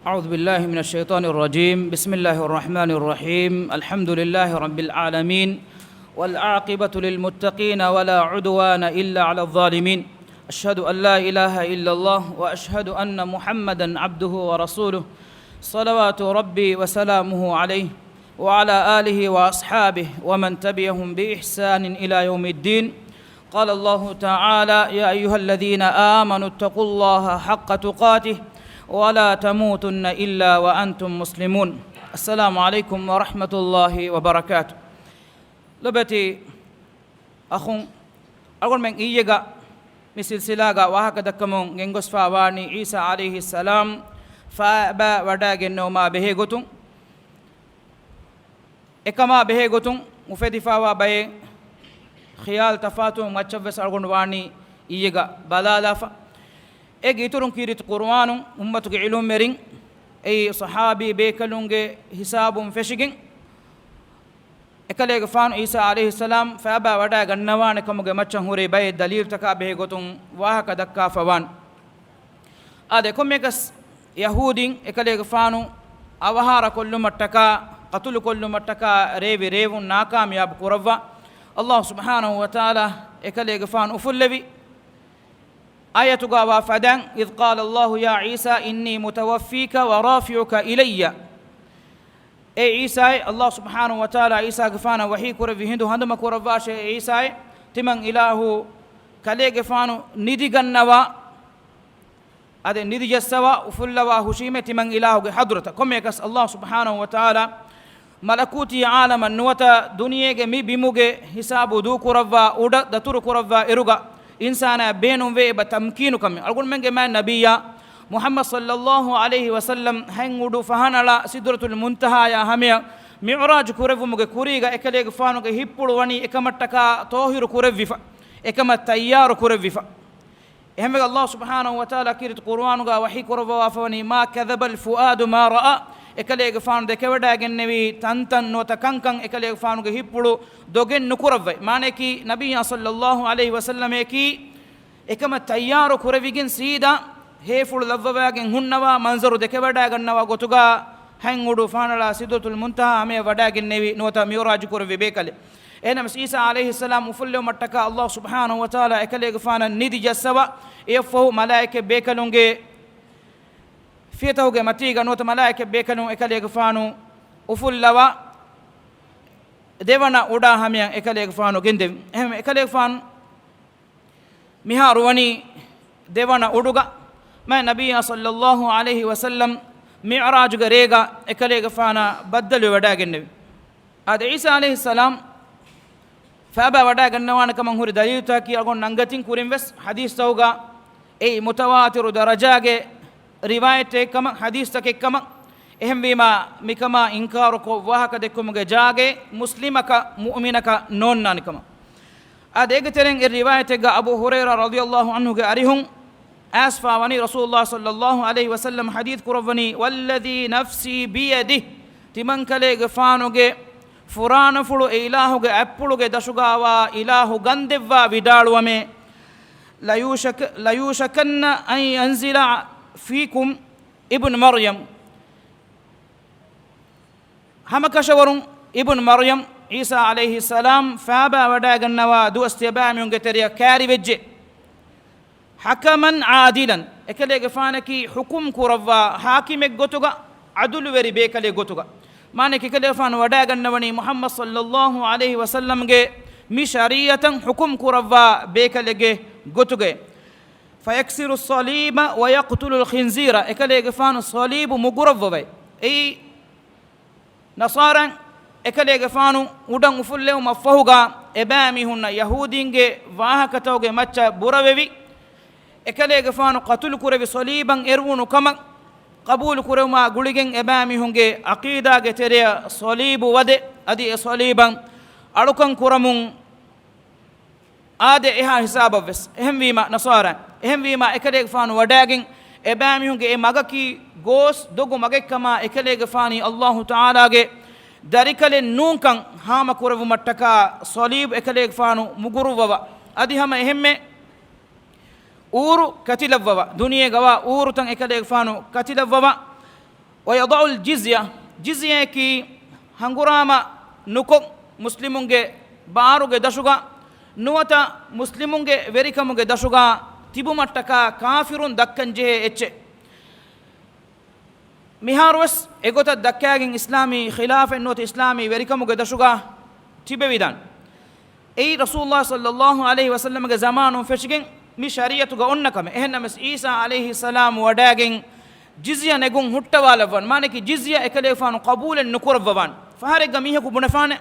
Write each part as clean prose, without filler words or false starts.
أعوذ بالله من الشيطان الرجيم. بسم الله الرحمن الرحيم. الحمد لله رب العالمين والعاقبة للمتقين ولا عدوان إلا على الظالمين. أشهد أن لا إله إلا الله وأشهد أن محمدا عبده ورسوله صلوات ربي وسلامه عليه وعلى آله وأصحابه ومن تبعهم بإحسان إلى يوم الدين. قال الله تعالى: يا أيها الذين آمنوا اتقوا الله حق تقاته ولا تموتن إلا وأنتم مسلمون. السلام عليكم ورحمة الله وبركاته. لبتي أخون أقول من إيجا مثل سلاغا وهكذا كمون جنگس فاواني عيسى عليه السلام فابا وداغن نوما بهيغتون إكما بهيغتون مفيد فاوا باي خيال تفاتو مچوس أقول واني إيجا بلالافا ege iturun kirit qur'anun ummatuge ilum merin ay sahabi bekalunge hisabum feshigin ekalege faanu isa alayhi salam faaba wada gannawane kamuge maccan hure bay dalil taka be gotun wahaka dakka fawan ade komekas yahudin ekalege faanu awahara kullu mattaka qatul kullu mattaka revi revun nakamyab kurawwa allah subhanahu wa ta'ala ekalege faanu ufullevi آية قاوا فدان إذ قال الله يا عيسى إني متوفيك ورافعك إلي. أي عيسى الله سبحانه وتعالى عيسى قفانا وحي كرفي هندو هندما كرفاش عيسى تمن إله كلي قفانو ندي قنوا هذا ندي جسوا وفلوا هشيمة تمن إله حضرة كم يكس الله سبحانه وتعالى ملكوتي عالم النوتا دنيا مي بيموجي حساب دو كرفا ودا دتور كرفا إرجع إنسانا بينهم ويبا تمكينو كم أقول من جماعة نبيا محمد صلى الله عليه وسلم هنغدو فهنا لا سدرة المنتهى يا هميا معراج كورفو مغ كوريغا إكليغ فانو هيبولو وني إكمتكا طاهر كورفيفا إكمت تيار كورفيفا إهم الله سبحانه وتعالى كيرت قرآنغا وحي كورفو وافوني ما كذب الفؤاد ما رأى إكليغ فانو دكودا جنبي تنتن نوتا كنكن إكليغ فانو هيبولو دوغن نكورفي مانكي نبي صلى الله عليه وسلم كي إكما تيار كورفيجن سيدا هيفول لفواجن هنوا منظر دكودا جنوا غوتوغا هنغودو فانلا سيدوت المنتهى أمي ودا جنبي نوتا ميوراج كورفي بيكالي إنما عيسى عليه السلام وفل متكا الله سبحانه وتعالى إكليغ فانا ندي جسوا يفو ملائكة بيكالونجي فيتوغي متيغا نوتا ملائكة بيكالون إكليغ فانو وفل لوا devana uda hamiyan ekaleeg faanu gendem ehm ekaleeg faanu miharu wani devana uduga ma nabiyya sallallahu alayhi wa sallam mi'raj garega ekaleeg faana baddalu wada genne ade isa alayhi salam faaba wada gannawana kaman huri dalilta ki agon nangatin kurim wes hadith tawga ei mutawatir darajage riwayat kama hadith tak kama එහෙම වීම මිකම ඉන්කාර කෝ වහක දෙකමුගේ ජාගේ මුස්ලිමක මුමිනක නොන්නනිකම අදේගතරෙන් ඒ රිවායත් එක අබූ හුරයිරා රදියල්ලාහු අන්හුගේ අරිහුන් asfa wani rasulullah sallallahu alaihi wasallam hadith kurawani walladhi nafsi biyadi timan kale gafanuge furana fulu ilahuge appuluge dashugawa ilahu gandevva vidalwame la yushakanna an yanzila fikum ibn maryam هم كشورون ابن مريم عيسى عليه السلام فابا وداغ النوا دو استبام ينغتريا كاري وجه حكما عادلا اكليغ فانكي حكم كوروا حاكم غوتوغا عدل وري بيكلي غوتوغا مانكي كلي فان وداغ النوني محمد صلى الله عليه وسلم گه مي شريعه حكم كوروا بيكلي غوتوغا فيكسر الصليب ويقتل الخنزير اكليغ فان الصليب مغروا اي نصارى ekaleege faanu udan ufulle maffahuga ebami hunna yahudinge wahakatawge macca burawevi ekaleege faanu qatul kurevi saliban erwunu kama qabul kurema guligen ebami hunge aqida ge teriya salibu wade adi saliban alukan kuramun ade eha hisabaves ehemwima nasara ehemwima ekaleege faanu wadagen ebami hunge e magaki gos dogu magekama ekaleege faani allah taala ge darikale nunkan hama kuravu mattaka salib ekaleeg faanu muguruwawa adi hama ehemme ಊರು ಕತಿಲವ್ವವ ದುನಿಯೆ ಗವ ಊರು ತಂ ಎಕಲೆಗೆ ಫಾನು ಕತಿಲವ್ವವ ويضع الجزية جزية كي هنغراما نكو مسلمونجي باروجي دشوغا نوتا مسلمونجي وريكاموجي دشوغا تيبو متكا كافرون دكنجه اتش ميهاروس ايغوتا دكاغين اسلامي خلاف نوت اسلامي وريكاموجي دشوغا تيبه ويدان اي رسول الله صلى الله عليه وسلم کے زمانوں فشگن می شریعت گا اونکم اہنمس عیسی علیہ السلام وڈاگن جزیہ نگون ہٹوالون مانے کہ جزیہ اکلیفان قبول نکربوان فہرگ میہ کو بنفان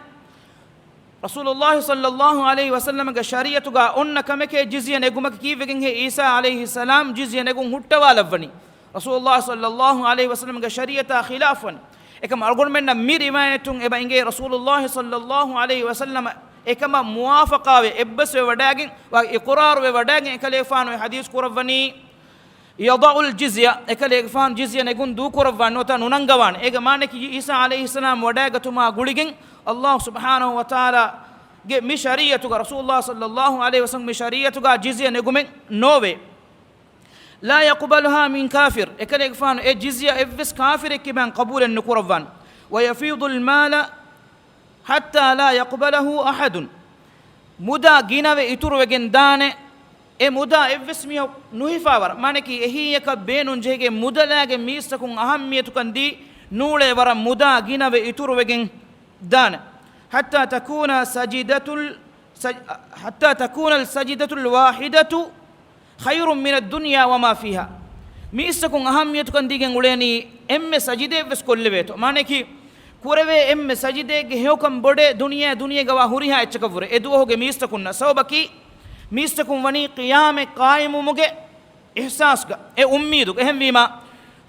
رسول اللہ صلی اللہ علیہ وسلم کے شریعت گا اونکم کے جزیہ نگمک کی وگن ہے عیسی علیہ السلام جزیہ نگون ہٹوالونی رسول اللہ صلی اللہ علیہ وسلم کے شریعت خلافن ekama argumenna mi riwayatun eba inge rasulullah sallallahu alaihi wasallam ekama muwafaqa we ebbas we wadagin wa iqrar we wadagin ekalefanu hadis kurawani yada'ul jizya ekalefan jizya negun du kurawani nota nunangawan ega mane ki isa alaihi salam wadagatuma guligin allah subhanahu wa taala ge mi shariyatu rasulullah sallallahu alaihi wasallam mi shariyatu ga jizya negumen nove لا يقبلها من كافر اكل فان الجزيه افس كافر كمان قبول النكرفان ويفيض المال حتى لا يقبله احد مدا غينا ويتور وگن دانه مدا افس ميو نويفاور مانكي هي يك بينون جيگه مدلاگه ميستكون اهميت كندي نوله ور مدا غينا ويتور وگن دانه حتى تكون السجده الواحده خير من الدنيا وما فيها ميسكون اهميت كنديگن وليني ام سجده بس كل بيتو معنی کی كورवे ام سجده کے حکم بڑے دنیا گوا ہوریا اچکور ادو ہوگے ميستكون سببکی ميستكون ونی قیام قائم مگے احساس کا امید اہم ویما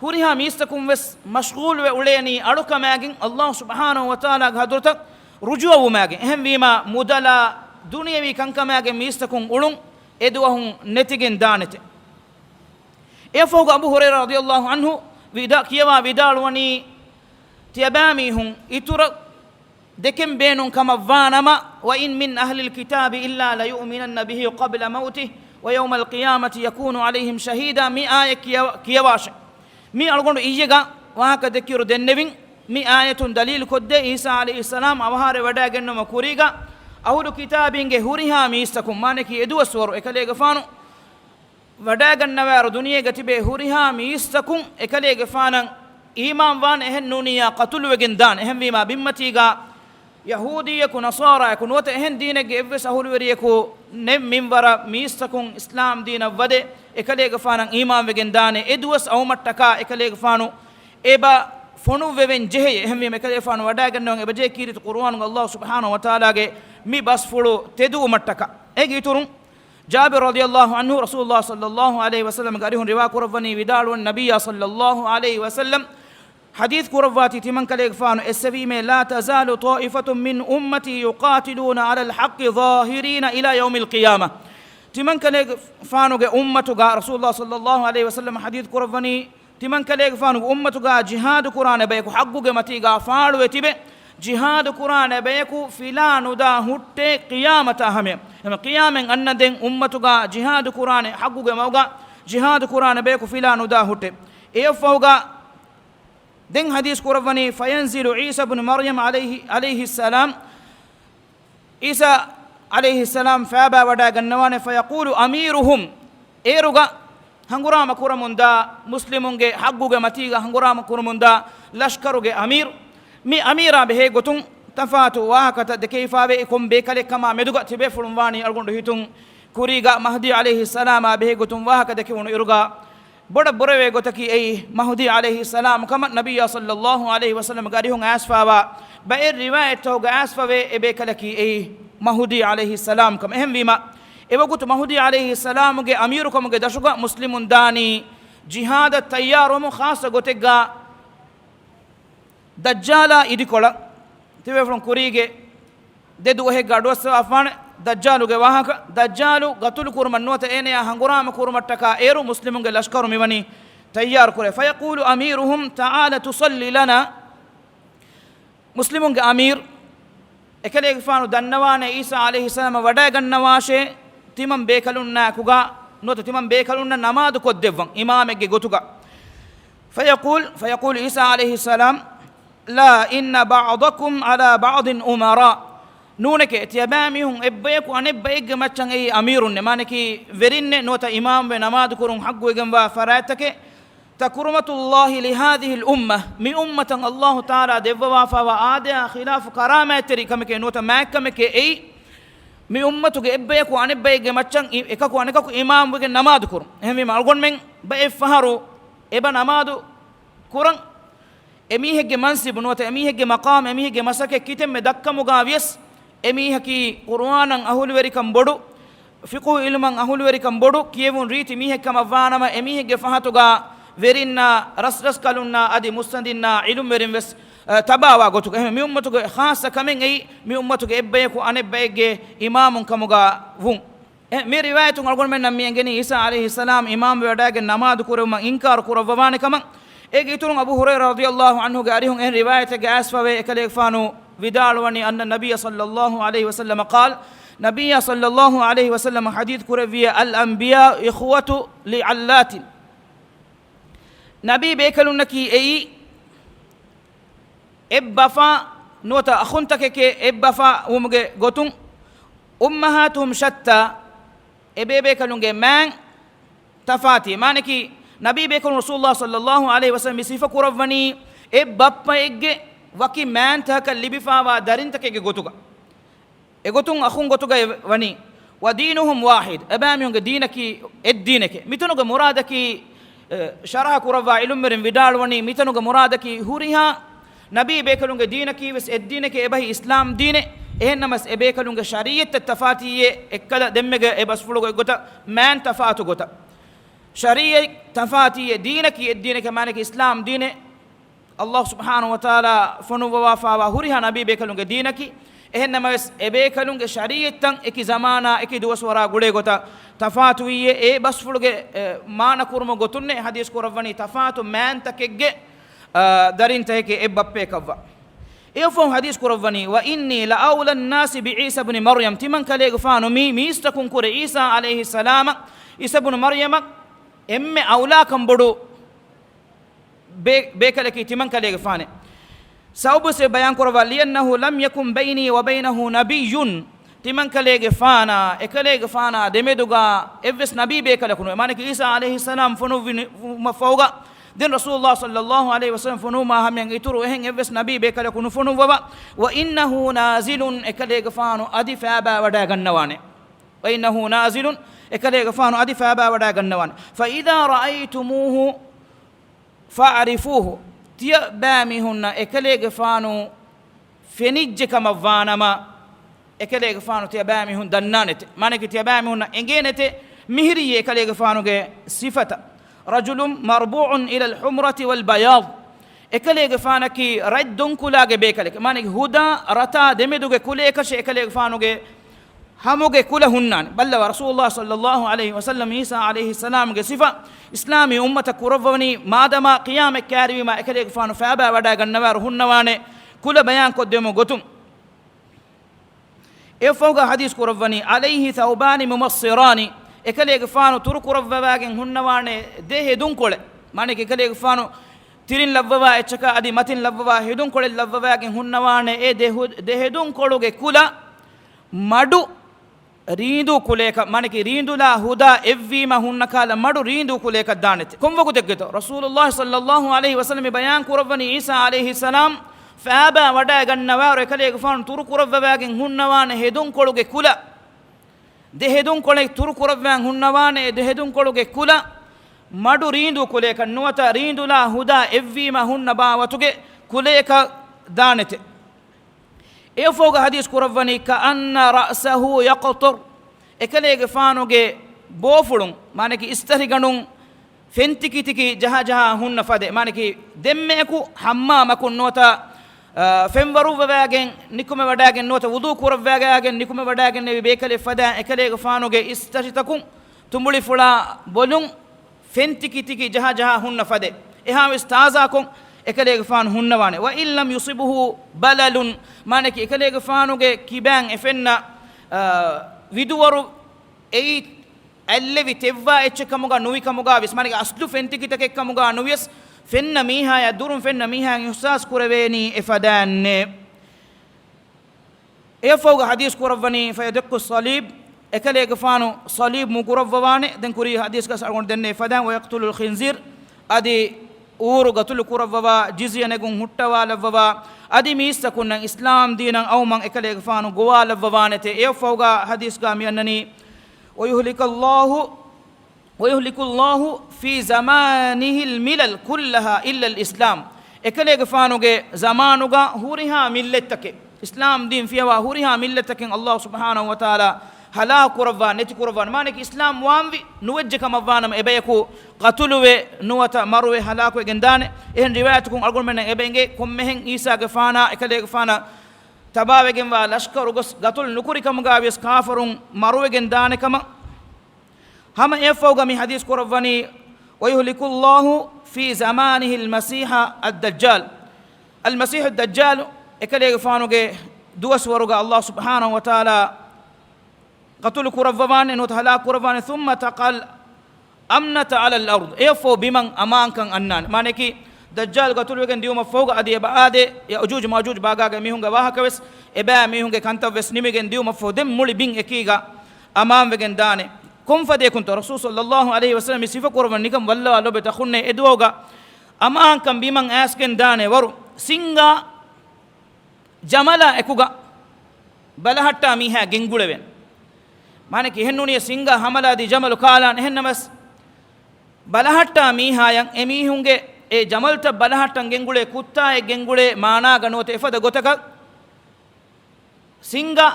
ہوریا ميستكون وس مشغول و وليني اڑک ماگن اللہ سبحانہ و تعالی حضرت رجوع ماگن اہم ویما مدلا دنیاوی کنکا ماگن ميستكون اڑن ادوهم نتيجن دانته يفوق ابو هريره رضي الله عنه ودا كيوا بدالوني تيباميهم يتر دكم بينهم كما فانما وان من اهل الكتاب الا ليؤمنن به قبل موته ويوم القيامه يكون عليهم شهيدا مي آية كيواش مي الغون ايجا واك ذكر دنبين مي آية دليل كد عيسى عليه السلام اوهار وداگن مكوريغا أهل كتابينge هوريها ميستكم مانكي ادو سور اكليغ فانو وداغن نوار دنيا گتبه هوريها ميستكم اكليغ فانن ايمان وان اهن نونيا قتل وگن دان اهم بما بمتيغا يهوديه كنصارى كن وت اهن دينه ابس اهل وريكو نم منبر ميستكم اسلام دين ود اكليغ فانن ايمان وگن دان ادوس او متكا اكليغ فانو ابا فونو وين جهه اهم بما اكليغ فانو وداغن نون ابجه كيرت قرآن الله سبحانه وتعالى ge مي بس فلو تدو متكا اجي تورن جابر رضي الله عنه رسول الله صلى الله عليه وسلم قالهم روا كرفني ودال النبي صلى الله عليه وسلم حديث كرفاتي تمن كليك فان السبيم لا تزال طائفة من أمتي يقاتلون على الحق ظاهرين إلى يوم القيامة تمن كليك فانو أمتك رسول الله صلى الله عليه وسلم حديث كرفني تمن كليك فانو أمتك جهاد قرآن بيك حقك متيغا فالو يتبه جهاد قرآن بيكو فلان دا هټه قیامت همه هم قیام ان دین امتوگا جهاد قرآن حقوق موگا جهاد قرآن بيكو فلان دا هټه ایفوگا دین حدیث قرآنی فینزل عیسی بن مریم علیه السلام عیسی علیه السلام فابا ودا گنوان فیقول امیرهم ایروگا هنگرام کرموندا مسلمونگے حقوق متیگا هنگرام کرموندا لشکروگے امیر مي أميرا به غتون تفاتو واكتا دكيفا بكم بكله كما مدغا تبه فلواني ارغون هيتون كوريغا مهدي عليه السلام به غتون واكتا دكيون يرغا بڑ بروي غتكي اي مهدي عليه السلام كما النبي صلى الله عليه وسلم غاريون اسفاوا بير روايه تو اسفا بكلكي اي مهدي عليه السلام كما اهم بما ايغوت مهدي عليه السلام گه اميركم گه دشغا مسلمون داني جهاد التيار وم خاص غتگا دجالا idikola tibe from kurige dedu he gadwas afan dajjalu ge wahaka dajjalu gatul kurman nota ene hangurama kurmattaka eru muslimun ge lashkaru miwani tayyar kore fayaqulu amiruhum ta'ala tusalli lana muslimun ge amir ekale fanu dannawane isa alayhi salam wada gannawashe timam bekalunna kuga nota timam bekalunna namaz koddevwan imame ge gotuga فيقول عيسى عليه السلام لا إن بعضكم على بعض أمراء نونك اتيابامهم إبيك وأنبيك مچن أي أمير مانكي فرين نوتا إمام بنماذ كرم حق وجنبا فراتك تكرمة الله لهذه الأمة من أمة الله تعالى دبوا فوآدها خلاف كرامة تري كمك نوتا ما كمك أي من أمتك إبيك وأنبيك مچن إكاك وأنكاك إمام وجن نماذ كرم هم مالقون من بإفهارو إبا نماذ كرم أميهك منصب نوتا أميهك مقام أميهك مسك كتم دكا مغاويس أميهك قرآن أهول وريكم بدو فقه علم أهول وريكم بدو كيفون ريت أميهك مفانما أميهك فهاتوغا ورينا رس كلونا أدي مستندنا علم ورين بس تباوا غوتو مي أمتوغ خاصة كمين أي مي أمتوغ إبيكو أنبيك إمام كمغا وون مي رواية نقول من نمينغني عيسى عليه السلام إمام وداغ نماذ كورما إنكار كورفوان كمان يقولون أبو هريرة رضي الله عنه قارئهم إن رواية جاسفة ويكلفانو vidalwani anna nabiyya sallallahu alayhi wasallam qala nabiyya sallallahu alayhi wasallam hadith kureviya al anbiya ikhwatu li allatin nabi bekalunaki ei ebbafa nota akhuntake ke ebbafa umge gotun ummahatuhum shatta ebebe kalunge man tafati manaki nabi bekalun rasulullah sallallahu alayhi wasallam sifa kuravani ebbappa egge waki man taka libifawa darintake gotuga egotun akhun gotuga wani wa dinuhum wahid abamiyunge dinaki eddineke mitunuge muradaki sharha kurava ilummerin vidalwani mitunuge muradaki huriha nabi bekalunge dinaki wes eddineke ebahi islam dine ehnamas ebekalunge shariyat tafatiye ekkada demmege ebasfuluge gota man tafatu gota shariyat tafatiye dinaki eddineke manaki islam dine Allah subhanahu wa ta'ala fonu wafa wa huriha nabi bekalunge dinaki ehennama ebekalunge shariyatan eki zamana eki duwaswara gule gota tafatu wiye e basfuluge mana kurmo gotunne hadis kurawani tafatu man takegge darin taheke ebbappe kawwa efon hadis kurawani wa inni la awla an-nas bi Isa ibn Maryam timan kale gfanu mi istakun kure Isa alayhi salam Isa ibn Maryam emme awla kambodu bekaleki timan kale gfane sababu se bayan korwa liannahu lam yakun bayni wa baynahu nabiyyun timan kale gfana ekale gfana demeduga evs nabi bekale kuno manaki Isa alayhi salam fonu mafauga den rasulullah sallallahu alayhi wasallam fonu ma hamyan ituru hen evs nabi bekale kuno fonu wa innahu nazilun ekale gfanu adifa ba wada gannawane wa innahu nazilun ekale gfanu adifa ba wada gannawane fa idha ra'aytumuhu fa'rifuhu tiya bamihunna ekalege fanu fenijje kama vanama ekalege fanu tiya bamihun dannanete manake tiya bamihunna engenete mihriye ekalege fanuge sifata rajulun marbu'un ila al-humrati wal bayad ekalege fanaki raddun kulage bekaleke manake huda rata demeduge kuleka she ekalege fanuge hamuge kula hunnan balla rasulullah sallallahu alayhi wasallam Isa alayhi salam ge sifa islami ummata kurawani madama qiyam karibi ma ekale fanu faaba wada gannawa hunnawane kula bayan ko demo gotum e foga hadis kurawani alayhi thawbani mumassirani ekale fanu tur kurawwagen hunnawane de hedun kole mane ke ekale fanu tirin labwa echaka adi matin labwa hedun kole labwagen hunnawane e de hedun koluge kula madu rindu kuleka manaki rindula huda evvima hunnakala madu rindu kuleka danete komwagu deggeto rasulullah sallallahu alayhi wasallam bayan kurawani Isa alayhi salam faaba wada gannawa rekale gfan turu kurawwagen hunnawane hedun koluge kula de hedun kole turu kurawwan hunnawane de hedun koluge kula madu rindu kuleka nuwata rindula huda evvima hunnaba watuge kuleka danete efoga hadis kurawani ka anna ra'sahu yaqtur ekalege fanuge bofulun manaki istari ganun fentikitiki jaha jaha hunna fade manaki demmeku hammama kun nota femwaru wagen nikume wadagen nota wudu kurawagagen nikume wadagen ne bekale fada ekalege fanuge istari takun tumbuli fula bolun fentikitiki jaha jaha hunna fade eha istaza kun ekalege fan hunnawane wa illam yusibuhu balalun manaki ekalege fanuge kiban efenna viduwaru ei allevi tevva echkamuga nuwi kamuga vis manaki aslu fentikitake kamuga nuwis فن ميها يا دورم فن ميها يحساس كرويني إفدان يفوق حديث كرفني فيدق الصليب ekale gafano salib mu kuravwane den kuri hadis ka sargon denne fadan wa yaqtulu al khinzir adi uru gatul kuravwa jizya ne gun hutta lavwa adi mista kunna islam dinan aw man ekale gafano gowa lavwane te e fawga hadis ka mi annani wa yuhliku allah fi zamanihi al milal kullaha illa al islam ekale gafano ge zamanuga huriha milletake islam din fiwa huriha milletake allah subhanahu wa ta'ala hala kurvan neti kurvan manek islam wamvi nuwejje kama vanam ebeku qatuluwe nuwata marwe hala ko gendane en riwayat kun algon men ebenge kommehen isa gafana ekale gafana tabawe gemwa lashkar gos gatul nukuri kam gawies kafirun marwe gendane kama hama efawga mi hadis kurvani wa yuhliku allah fi zamanihi al-masiha ad-dajjal al-masih ad-dajjal ekale gafanuge duwas waruga allah subhanahu wa ta'ala قتل كرفوان إنه تهلا كرفوان ثم تقال أمنة على الأرض يفو بمن أمان كان أنان ما نكى دجال قتل وجن ديوم فوق أدي بعده يا أجوج ماجوج بعاجا ميهون جواه كويس إبا ميهون كانت بس نيمجن ديوم فوق دم مولي بين إكيجا أمام وجن دانه كم فدي كنت رسول صلى الله عليه وسلم يسيف كرفوان نكم والله لو بتخونه إدوغا أمان كان بمن أسكن دانه ورو سينغا جمالا إكوغا بلهتا ميها جنغولين माने कि हेन्नुनिय सिंगा हमला दी जमल कालान हेन्नमस बलहट्टा मीहायं एमी हुंगे ए जमल त बलहट्टं गेंगुळे कुत्ता ए गेंगुळे माना गनोते एफद गोतक सिंगा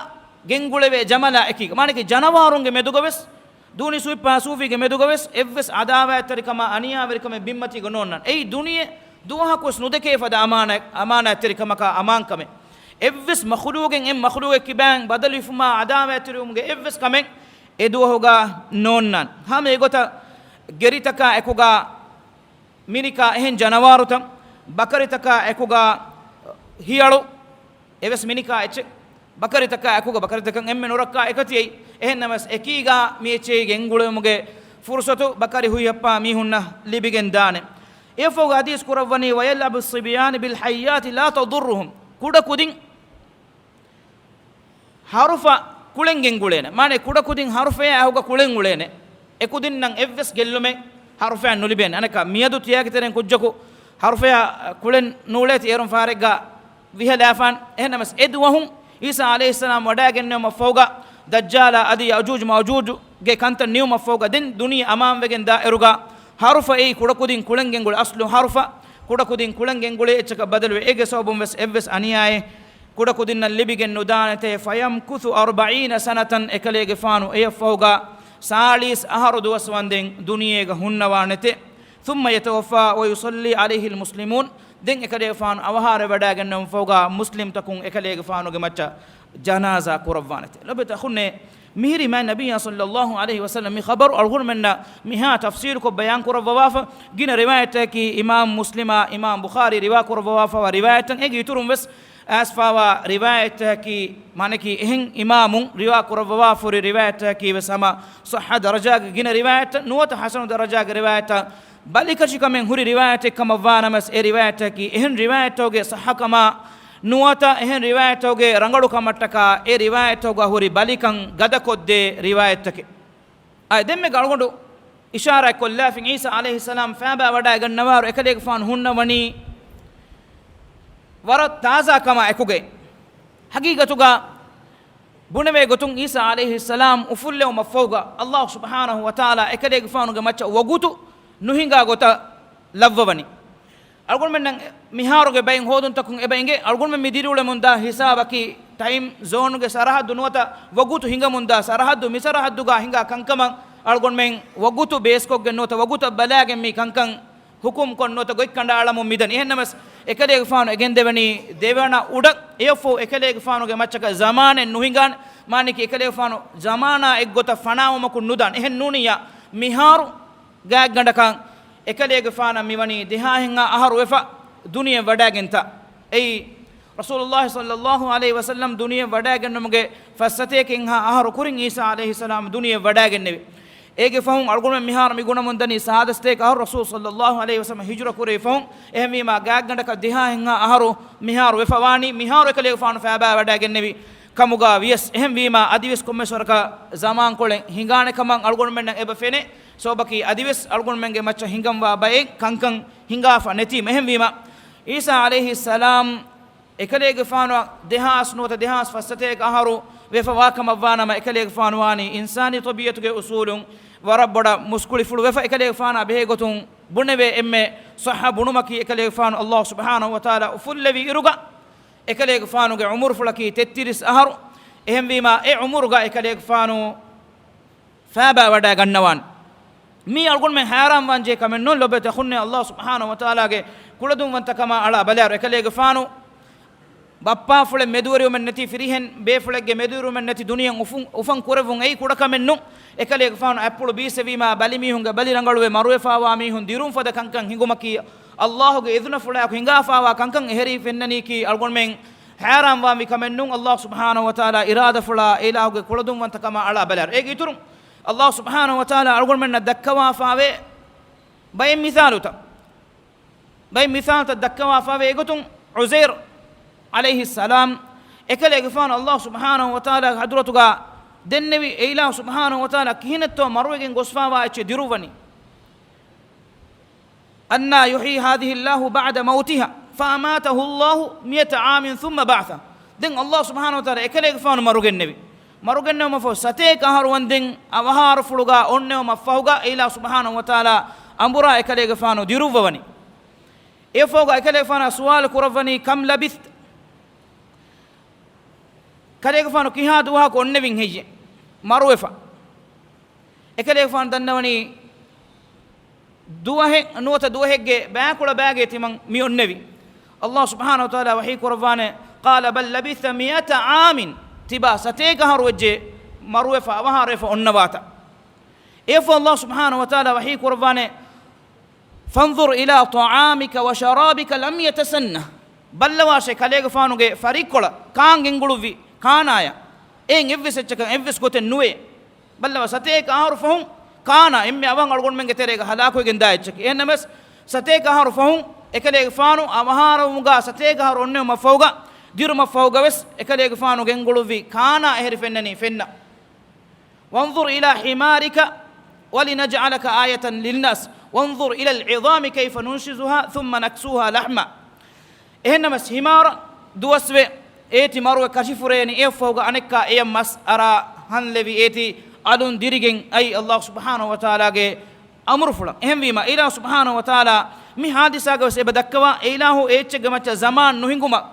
गेंगुळे वे जमला एकी माने कि जनवारुंगे मेदुगवेस दूनी सुइपा सूफीगे मेदुगवेस एव्वेस अदावा तरिकमा अनिया वरिकमे बिम्मति गनोन्नन ए दुनिये दुहा कुस नुदके एफद अमाना तरिकमा का अमानकमे एव्विस मखलूकें एम मखलूके किबांग बदली फुमा अदावे तिरुमगे एव्विस कमें एदुआ होगा नोन्नन हम एगोता गेरितका एकोगा मिनिका एहन जनवारुतम बकरितका एकोगा हियालो एवस मिनिका एचे बकरितका एकोगा बकरितका एम्मे नोरक्का एकतियै एहन नमस एकीगा मिएचे गेंगुळेमुगे फुर्सतु बकरी हुयप्पा मिहुन्ना लिबिगेन दाने एफोगा हदीस कुरवनी वयलबु सिबियान बिल हय्याति ला तदुर्रुहुम कुडा कुदिं harufa kulengengulene mane kuda kudin harufa ya hoga kulengulene e kudin nan evves gellume harufa nuliben anaka miyadu tiyagiteren kujjaku harufa ya kulen nuleti eron farega vihalafan ehnamas edwahum isa alayhi salam wada genne ma foga dajjala adi ajuj mawjuj ge kanta new ma foga din duniya amam wegen da eruga harufa e kuda kudin kulengengul aslu harufa kuda kudin kulengengule echaka badalwe ege sobum wes evves aniyae kuda kudinna libigen nudanete fayam kuthu 40 sanatan ekalege fanu e fawga salis aharudu waswanden duniyega hunnawanete thumma yatawaffa wa yusalli alayhi almuslimun den ekale fanu awhare wadagen nam fawga muslim takun ekalege fanu ge macha janaza kurawwanete lobeta khunne mihri ma nabiyya sallallahu alayhi wasallam mi khabar alghur minna miha tafsir ko bayan kurawwafa gina riwayat ki imam muslima imam bukhari riwa kurawwafa wa riwayatan egi turum wes asfawa riwayat ki mane ki ehin imamun riwa kurawwa furi riwayat ki wasama sahha daraja gina riwayat nuwata hasan daraja riwayat balikachi kamen huri riwayat kama wana mas e riwayat ki ehin riwayat oge sahha kama nuwata ehin riwayat oge rangalu kamattaka e riwayat oga huri balikan gada kodde riwayat ke ay demme galgondu ishara kolla fi isa alayhi salam faba wada gannawaru ekadeg fan hunna wani वरत ताज़ा कमा एकुगे हकीकतुगा बुनवे गोतुं ईसा अलैहि सलाम उफुल्ले मफौगा अल्लाह सुब्हानहु व तआला एकदे गफानुगे मच्चा वगुतु नुहिंगा गोता लव्ववनी अलगुन men miharuge bayin hodun takun ebenge algun men midirule munda hisabaki time zone ge sarahadu nuwata wagutu hinga munda sarahadu misarahadu ga hinga kankaman algun men wagutu base ko ge nota wagutu balage mi kankan hukum kon nota goikkanda alamu midan ehnamas ekade gfanu egen devani devana udak efo ekade gfanu ge machaka zamane nuhingan mani ki ekade gfanu zamana eggota fanauma kun nudan ehen nuniya miharu ga gandakan ekade gfana miwani dihahinga aharu efa duniya wadagenta ei rasulullah sallallahu alaihi wasallam duniya wadagennuge fassate kin ha aharu kurin isa alaihi salam duniya wadagenne ege fahun algun mihar mi guna mundani sahadaste ka rasul sallallahu alaihi wasallam hijra kure fahun ehmi ma gagganda ka diha hinga aharu mihar wefawani mihar ekale fahun faaba wada gennevi kamuga vies ehmi ma adivis komme sorka zaman kolen hingane kaman algun men eba fene sobaki adivis algun menge macha hingam wa bae kankan hinga fa neti ehmi ma isa alaihi salam ekale ge fahun dehas nota dehas fasate ka aharu wefawa kamavana ma ekale ge fahun wani insani tabiyatu ge usulun وربنا مسكولي فلو وفا إكلي فانا بهيغتون بنبي إمي صحة بنمكي إكلي فان الله سبحانه وتعالى وفل لبي إرغا إكلي فانو عمر فلكي تتيرس أهر إهم بما عمرغا إكلي فانو فابا ودا غنوان مي ألقون من حرام وانجي كمن نون لبت خني الله سبحانه وتعالى كلدون وانتكما على بلار إكلي فانو بابا فل مدوري من نتي فريهن بفلك مدوري من نتي دنيا وفن كورفون أي كودا كمن نون ekale faanu appulu bisevima balimi hunga balirangaluwe maruwe faawa mi hun dirum fada kankan hingumaki allah ge iduna fula ko hinga faawa kankan heri fennani ki algon men haram wa mi kamennun allah subhanahu wa taala irada fula ilahu ge kuludum wanta kama ala balar e giturum allah subhanahu wa taala algon men dakkawa faawe bay misaluta dakkawa faawe egutun uzair alayhi salam ekale faanu allah subhanahu wa taala hadratuga دنبي إله سبحانه وتعالى كهنتو مروجين غصفا واتش دروفني أن يحيي هذه الله بعد موتها فأماته الله 100 عام ثم بعثه دين الله سبحانه وتعالى إكليك فان مروجين نبي مروجين نو مفو ستيك هارون دين أوهار فلوغا أنه مفوغا إله سبحانه وتعالى أمبرا إكليك فانو دروفني إفوغا إكليك فانا سؤال كرفني كم لبثت كليك فانو كيها دوها كون نبين هيجي maruwefa ekale fan dannawani duwahe nuwata duwahegge baakula baage timan mi onnevi allah subhanahu wa ta'ala wahi qur'ane qala bal labitha 100 aamin tiba sateka harwajje maruwefa waharefa onnawata ifo allah subhanahu wa ta'ala wahi qur'ane fanzur ila ta'amika wa sharabika lam yatasanna ballawashe kalege fanuge farikola kaangenguluvi kanaya en evvis echaka evvis goten nuwe ballawa sateka harfahum kana imme awan algon menge terega halako gen daechak enames sateka harfahum ekale fanu amaharumuga sateka har onne mafawga diru mafawga wes ekale fanu genguluvi kana ehri fennani fenna wanzur ila himarika ولنجعلك آية للناس وانظر إلى العظام كيف ننشزها ثم نكسوها لحما إنما همار دوسوي إيتي مروة كشفرين إيفوغ أنكا إيام مس أرى هنلبي إيتي أدون ديريجين أي الله سبحانه وتعالى أمر فلا إهم بما إله سبحانه وتعالى مي حادثة جوس إبدكوا إله إيتش جمعة زمان نهينكما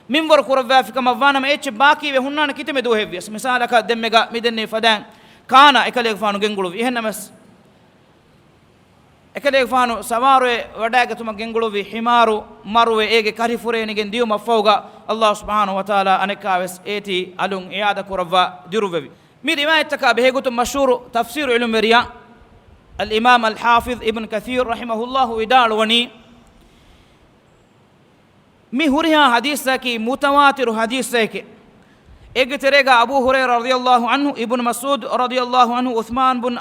من ور كورفا في كما فانا ما إيتش باقي وهنا كتير مدوه بيس مثالك دمجا مدني فدان كان إكليك فانو جنغلو في هنا مس إكليك فانو سواره وداعك توما جنغلو في حمارو مروه إيجي كاريفورين جن ديوما فوقا الله سبحانه وتعالى أنكاوس إيتي ألون إعادة كورفا ديروفي مي رواية تكابه قلت مشهور تفسير علم الرياء الإمام الحافظ ابن كثير رحمه الله إدال وني مي هريها حديثة كي متواتر حديثة كي اجتريغا أبو هريرة رضي الله عنه ابن مسعود رضي الله عنه عثمان بن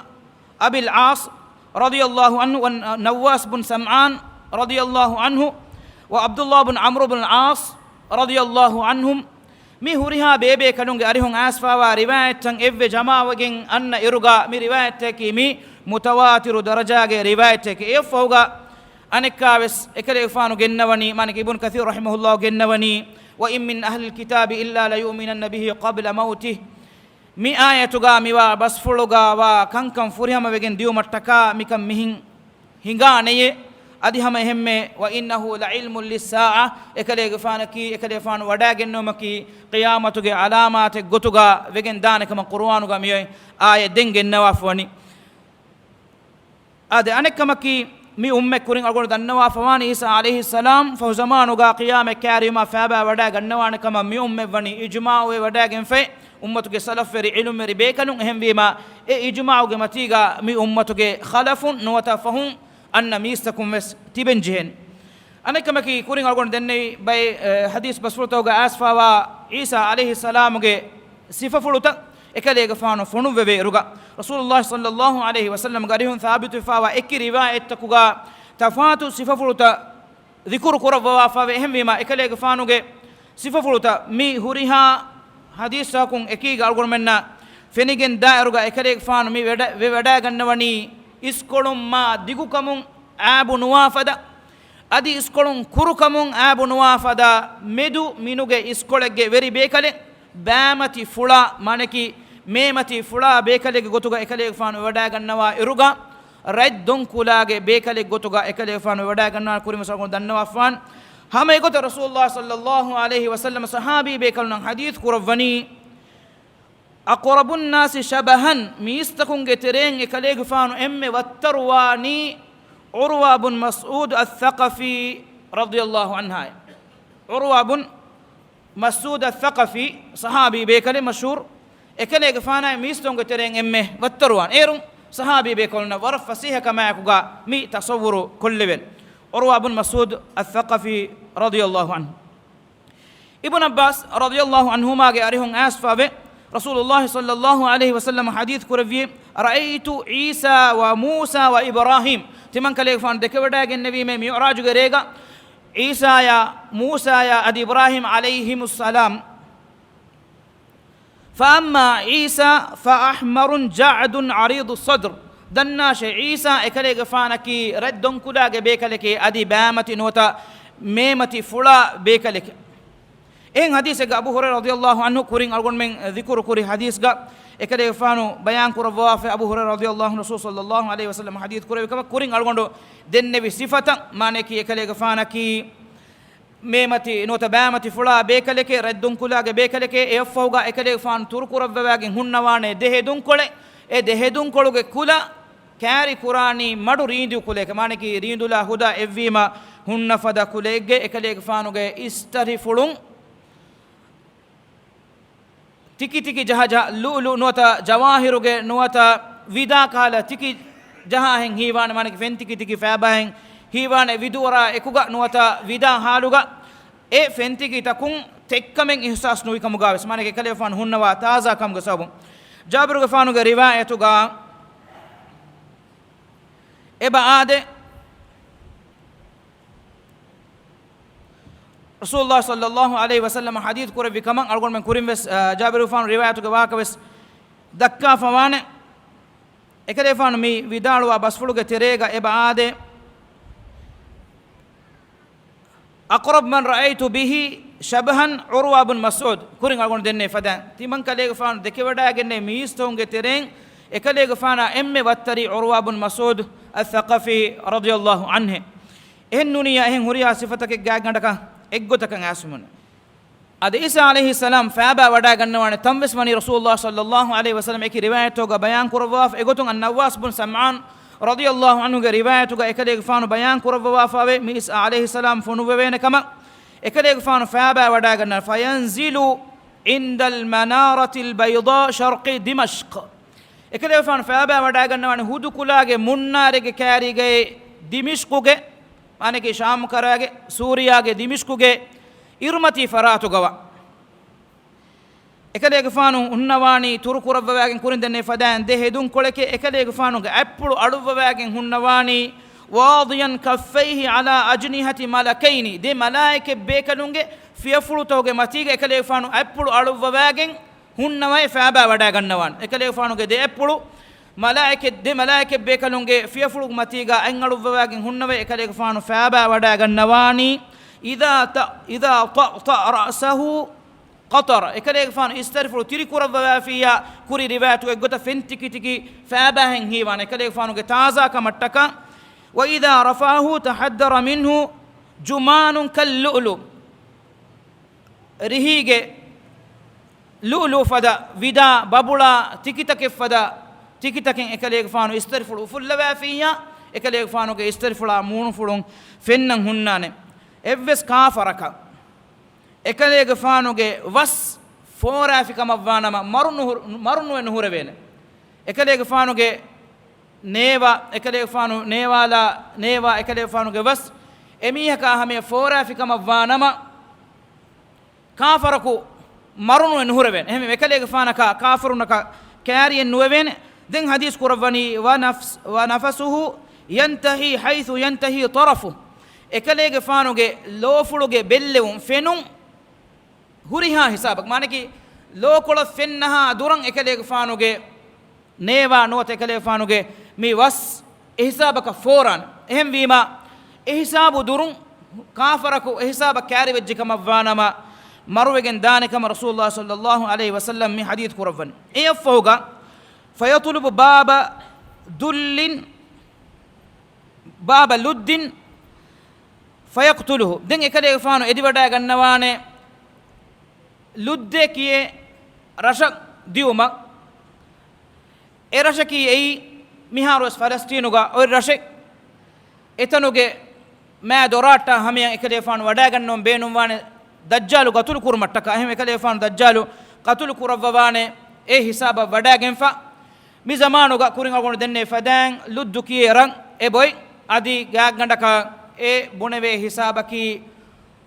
أبي العاص رضي الله عنه ونواس بن سمعان رضي الله عنه وعبد الله بن عمرو بن العاص رضي الله عنهم مي هريها بيبي كانون أريهم أسفا ورواية تن إف جماعة وجن أن إرجع مي رواية تكي مي متواتر درجة رواية تكي إف فوقا أنكابس إكليفانو جنوني مانك ابن كثير رحمه الله جنوني وإن من أهل الكتاب إلا ليؤمنن به قبل موته مي آية تغامي وبس فلوغا وكان فريهم وجن ديو مرتكا ميكم مهين هنغانيه أدي هم همه وإنه لعلم للساعة إكليفانكي إكليفان وداعنومكي قيامتك علامات غتوغا وجن دانك من قرآنوغا مي آية دينغ نوافوني أدي أنكمكي مي أمك كورين أقول دنوا فوان عيسى عليه السلام فزمان وقا قيام كاريما فابا ودا غنوان كما مي أمك وني إجماع ودا غنفي أمتك سلف في علم ربيكن هم بما إجماع غمتيغا مي أمتك خلف نوتفهم أن ميستكم مس تبنجهن أنا كما كي كورين أقول دني باي حديث بسفرتوغا أسفا وعيسى عليه السلام صفة فلوتا ekaleega faanu fonu veve eruga rasulullah sallallahu alaihi wasallam garihun thabitu fawa ekki riwayat takuga tafatu sifafuluta dhikru kurawwa fa ehmima ekaleega faanuge sifafuluta mi huriha hadisa kun ekiga algonmenna fenigen dairuga ekaleega faanu mi weda gannawani iskolum ma digukamun aabu nuwafada adi iskolum kurukamun aabu nuwafada medu minuge iskolege veri bekale baamati fula maneki meemati fula bekalege gotuga ekaleege faanu weda gannawa eruga raddon kulage bekalege gotuga ekaleege faanu weda gannawa kurima sagon dannawa fan hama egota rasulullah sallallahu alaihi wasallam sahabi bekalun hadith kurawani aqrabun nasi shabahan miistakun getereng ekaleege faanu emme wattarwani urwa bin mas'ud al-thaqafi radiyallahu anha urwa bin mas'ud al-thaqafi sahabi bekale mashhur ekaleege faana miiston getereng emme wattarwan erum sahabi bekalna war fasiha kama kuga mi tasawwuru kulleben urwa bin mas'ud al-thaqafi radiyallahu anhu ibn abbas radiyallahu anhuma ge arihun asfabe rasulullah sallallahu alaihi wasallam hadith kuravie ra'aytu isa wa musa wa ibrahim timan kaleege fan dekewada gen nabi me mi'raj ge rega isa ya musa ya ad ibrahim alayhimus salam fa amma isa fa ahmarun ja'dun aridus sadr danna shay isa ekaleege fanaki raddon kulage bekaleke adi baamati nota memati fula bekaleke en hadise ga abu hurairah radhiyallahu anhu kuring algon men dhikru kuri hadis ga ekaleege fanu bayan kurawa fa abu hurairah radhiyallahu anhu rasul sallallahu alaihi wasallam hadith kurawe kama kuring algondo dennebi sifata maneki ekaleege fanaki memati nota baamati fula bekaleke raddun kulage bekaleke e fawga ekaleege fan turkurawage hunnawane dehedun kole e dehedun koluge kula kari qurani madu rindu kuleke maneki rindula huda evvima hunna fada kulege ekaleege fanuge istari fulun tiki tiki jaha lulu nota jawahiruge nota vida kala tiki jaha hen hiwane maneki fen tiki tiki faba hen hiwane vidura ekuga nota vida haluga e fen tiki takun tekkamen ihsas nuwi kamuga wes maneki ekaleege fan hunnawa taza kamga sabu jabiruge fanuge riwayatuga eba ade rasulullah sallallahu alaihi wasallam hadith kuravi kaman algon men kurim wes jabir fan riwayatu ge waka wes dakka fawane ekade fan mi vidalwa basfuluge terega eba ade aqrab man ra'aytu bihi shabahan urwa bin mas'ud kuring algon denne fadan timan kalege fan dekewada genne mi istonge tereng ekalege fana emme wattari urwa bin mas'ud al-thaqafi radiyallahu anhu ehnnuniya ehn huriya sifatake gaagandaka eggotakan asmun ad isa alayhi salam faaba wada gannawane tamwes mani rasulullah sallallahu alaihi wasallam eki riwayato ga bayan kurwa egotun an-nawas bin sam'an radiyallahu anhu ga riwayato ga ekade fanu bayan kurwa fawe mi isa alayhi salam funu wene kama ekade fanu faaba wada ganna fayanzilu inda al-manarati al-bayda sharqi dimashq ekade fanu faaba wada gannawane hudukulage munnarege karige dimishquge maneki sham karage suriyage dimishkuge irmati faratu gawa ekaleege fanu hunnawani turkurawwagen kurindenne fadan dehedun koleke ekaleege fanu ge appulu aluwwagen hunnawani wadiyan kaffayhi ala ajnihati malakaini de malaike bekalunge fiyafulutoge matige ekaleege fanu appulu aluwwagen hunnawai faaba wada gannawan ekaleege fanu ge de appulu malaike bekalunge fiyafulug matiga angaluwwagen hunnawe ekaleege fanu faaba wada gannawani idha ta ra'sahu qatar ekaleege fanu istarfulu tirikurawwa fiya kuri riwayatu egota fentiki tiki faaba hen hiwan ekaleege fanu ge taza kamattaka wa idha rafahu tahaddara minhu jumanun kal-lu'lu rihige lu'lu fada vida babula tikitake fada tikitaken ekaleege fanu istarfulu fullawa fiya ekaleege fanu ge istarfula munu fulun fennan hunnane evves kafaraka ekaleege fanu ge was fora fi kama vanama marunu en hurevene ekaleege fanu ge neva ekaleege fanu neva ekaleege fanu ge was emiha ka hame fora fi kama vanama kafaraku marunu nuhreven ehme mekalege fanaka kafirunaka kariyen nuwen den hadis kurawani wa nafsuhu yantahi haythu yantahi tarafu ekalege fanuge lofuluge bellewum fenun huriha hisabak manaki lokolo fennaha duran ekalege fanuge neva not ekalege fanuge mi was hisabaka foran ehem wima hisabu durun kafaraku hisaba kari wejjikama vanama maruwegen danekama rasulullah sallallahu alaihi wasallam mi hadith kurawani eyafoga fayatlubu baba dullin baba luddin fayaqtuluhu den ekale faano ediwada gannawane ludde kiye rasha diuma e rasha ki ei miharos palestinuga o rasha etanuge ma dorata hamiya ekale faano wada gannom beenum wane dajjalu qatul kurmattaka ehme ekale faano dajjalu qatul kurawwane e hisaba wada genfa mi zamanuga kurin agon denne fadan luddu kiye ran e boy adi gaagandaka e buneve hisabaki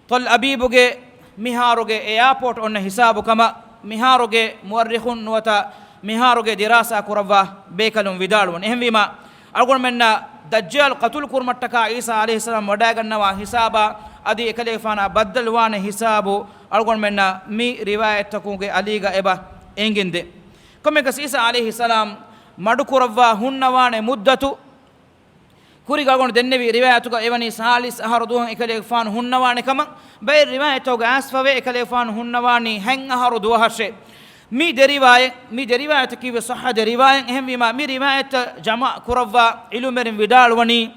tol abibuge miharuge e airport onna hisabu kama miharuge muarrikhun nuwata miharuge dirasa kurawwa bekalum vidalun ehmima algon menna dajjal qatul kurmattaka isa alayhi salam wadagannawa hisaba adi ekale fana baddalwana hisabu algon menna mi riwayat takuge aliga eba enginde komme kas isa alayhi salam madu kurawwa hunnawane muddatu kuri galgon dennevi riwayatuga evani salis aharuduhan ekale fan hunnawane kama bay riwayatuga asfawe ekale fan hunnawani hen aharudu hashe mi derivayat kiwe sahha derivayen ehmi ma mi riwayat jama kurawwa ilumerin vidalwani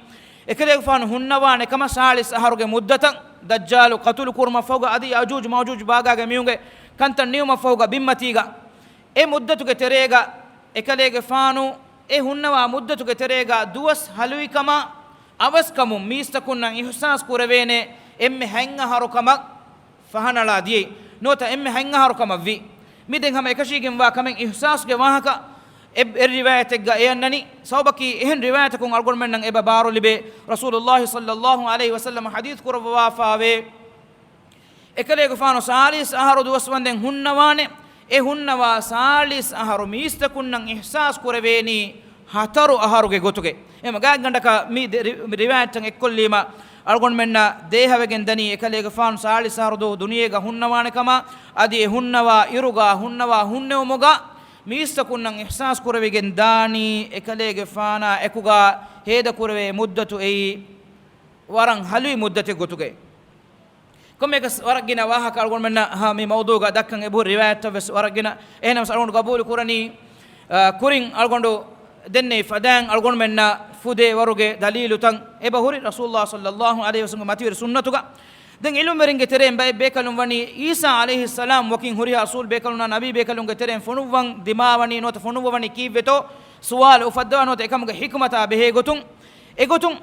ekale fan hunnawane kama salis aharuge muddatan dajjal qatul kurma fawga adi ajuj mawjuj baga ge miunge kantan niuma fawga bimmatiga e muddatuge terega ekalege fanu e hunnawa muddatuge terega duwas halui kama awas kamu mistakunnan ihsas kurevene emme hanga harukama fahanala die nota emme hanga harukama vi miden hama ekashigem wa kamen ihsas ge wahaka riwayat ga eyannani sawbaki ehen riwayat kun algon mennan eba baro libe rasulullah sallallahu alaihi wasallam hadith kurwa fawe ekalege fanu salis aharu duwas wanden hunnawane e hunnawa salis aharu mistakunnan ihsas kureveni hataru aharuge gotuge ema gaagandaka mi riwayat tan ekkollima algon menna dehavegen dani ekalege fan salis aharu do duniyega hunnawane kama adi e hunnawa iruga hunnawa hunnewomoga mistakunnan ihsas kurevegen dani ekalege fana ekuga heda kureve muddatu ei waran halui muddate gotuge komme kas waragina waha ka algon menna ha mi mawduga dakkan e bur riwayat tabes waragina enam algon qabul kurani kurin algondo denne fadan algon menna fude waruge dalilu tan e bahuri rasulullah sallallahu alaihi wasallam matir sunnatuga den ilum meringe terem bay bekalum wani isa alaihi salam wakin huri rasul bekaluna nabi bekalum ge terem fonuwan dimawani not fonuwani kiveto suwal ufadwa not ekamge hikmata behe gotun e gotun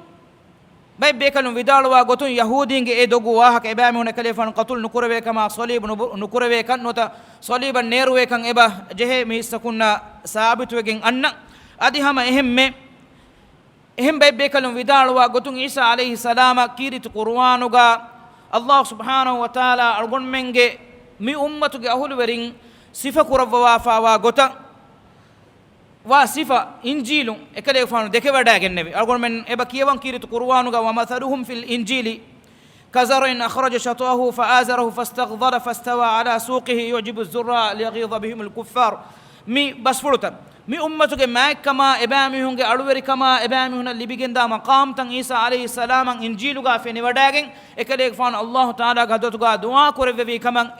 bay bekalum vidalwa gotun yahudinge e dogu wahaka ebami hone kalefan qatul nukurave kama salib nukurave kan nota saliban neruwe kan eba jehe mi sakunna sabitu wegen anna adi hama ehem bay bekalum vidalwa gotun isa alayhi salama kirit qur'anuga allah subhanahu wa ta'ala algon menge mi ummatuge ahulu werin sifa kurawwa fawa gota wa sifa injilun ekale fanu deke wada gennebi algon men eba kiyawan kirit qur'anuga wa mathaluhum fil injili kazarin akhraja shatahu fa'azarahu fastaghdara fastawa ala suqihi yujibu az-zurra liyaghidha bihim al-kuffar mi basfulutan mi ummatuge makkama ebami hunge alweri kama ebami huna libigenda maqam tan isa alayhi salam an injiluga feni wadagen ekale fan allah taala gadotuga dua koreve kaman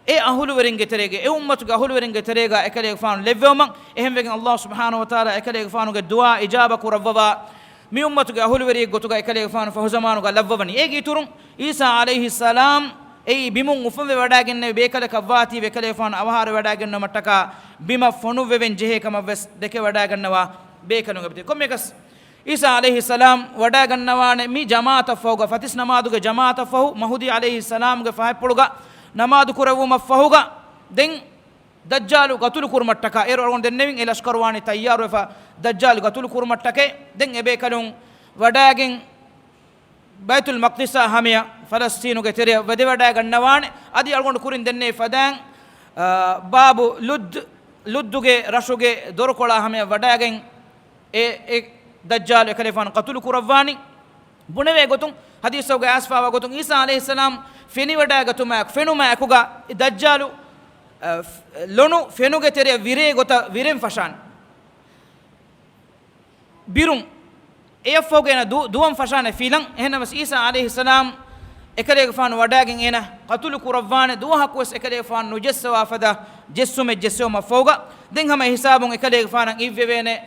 e ahulu weringe terege e ummatuge ahulu weringe terega ekale fan levwman ehem wegen allah subhanahu wa taala ekale fanuge dua ijaba kurawwa mi ummatuge ahulu weri gotuga ekale fan fa zamanuga lavwani egi turun isa alayhi salam ei bimun ufum wadagen ne bekale kawati bekale fan awhar wadagen no mataka bima fonu weven jehe kama wes deke wadagen nawa bekanu gabte komme kas isa alayhi salam wadagen nawane mi jamaata fawga fatis namaduge jamaata fahu mahudi alayhi salam ge fahe puluga namadu kurawu mafahuga den dajjal qatul kurmattaka ero gon den nevin elashkarwani tayyar fa dajjal qatul kurmattake den ebe kalun wadagen baitul maqdisa hamiya falastinu ge tere wade wada gannawane adi algon kurin denne fadan babu ludduge rashuge dorkola hame wadagen e dajjal ekalefan qatul kurawani buneve gotun hadisuge asfawa gotun isa alayhi salam feni wadaga tumak fenuma akuga dajjalu lonu fenuge tere vire gota viren fashan birun eyafogena duwan fashane filan ehnamas isa alayhi salam ekale gfan wadagen ena qatul kurawani duwa hakos ekale gfan nujassawa fada jessume jessuma foga den hama hisabun ekale gfan ivvevene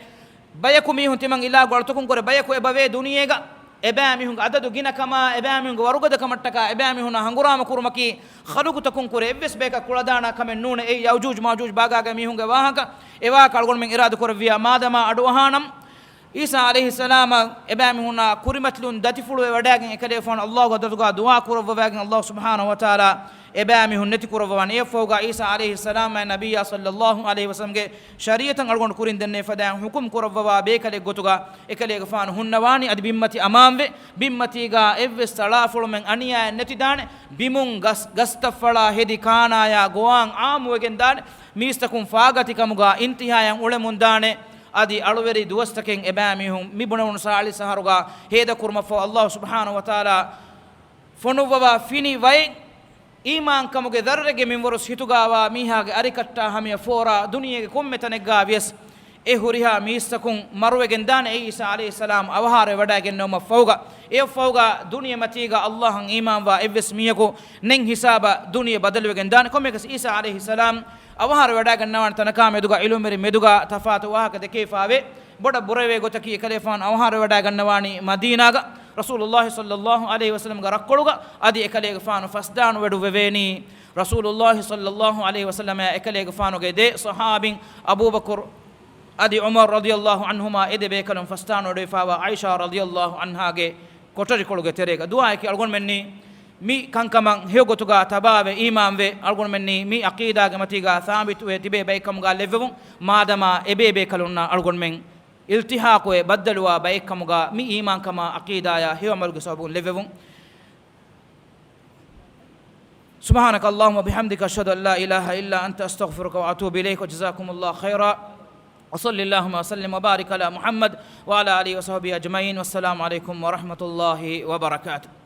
bayaku mi huntimang ila gortukun kore bayaku ebave duniyega ebami hun adadu gina kama ebami hun warugada kamattaka ebami hun hangurama kurumaki khalugu takun kore evves beka kuladana kame nune e yawjuj majuj bagaga mi hunga wahaka ewa kalgon men iradu kore via madama adu wahanam isa alayhi salam ebami hun kurimatlun datifulu wadagen ekale fon allah gadaduga dua kurwa wagen allah subhanahu wa taala ebami hun neti kurwan e foga isa alayhi salam nabiyya sallallahu alayhi wasallam ge shariatan algon kurin denne fadan hukum kurwa be kale gotuga ekale gfan hunnawani ad bimmati amamve bimmati ga evve salaful men aniya neti dane bimun gastafala hedi kana ya goan amugen dane mistakum fagati kamuga intihayan ulemun dane adi aluveri duwastaken ebami hum mibunun saali saharuga heda kurma fo allah subhanahu wa taala fonuwa fini vai iman kamuge darrege min worus hitugawa mihage arikatta hamiya fora duniyege kommetanegga vies e huriha mistakun marwegen dane isa alayhi salam awhare wadagen noma fawga e fawga duniya matiga allah han iman wa evs miyako nen hisaba duniya badalwegen dane komegas isa alayhi salam awhare wadagen nawan tanaka meduga ilumeri meduga tafatu wahaka de kefawe boda burave gotaki ekalefan awhare wadagen nawani madinaga rasulullah sallallahu alaihi wasallam ga rakkoluga adi ekale faanu fasdanu wedu veveni rasulullah sallallahu alaihi wasallam ekale faanu ge de sahabin abubakar adi umar radiyallahu anhuma edebe kalon fasdanu de fawa aisha radiyallahu anha ge kotari koluge terega du'a ki algon menni mi kankaman hegotuga tababe imamve algon menni mi aqida ge matiga thabit we tibe baykam ga levevun madama ebebe kalonna algon men iltihaqu e baddaluwa baykamuga mi iman kama aqidaya hewamalge sabun levevun subhanaka allahumma bihamdika ashhadu an la ilaha illa anta astaghfiruka wa atubu ilayk wa jazakumullahu khaira wa sallallahu wa sallim wa barik ala muhammad wa ala alihi wa sahbihi ajma'in wassalamu alaykum wa rahmatullahi wa barakatuh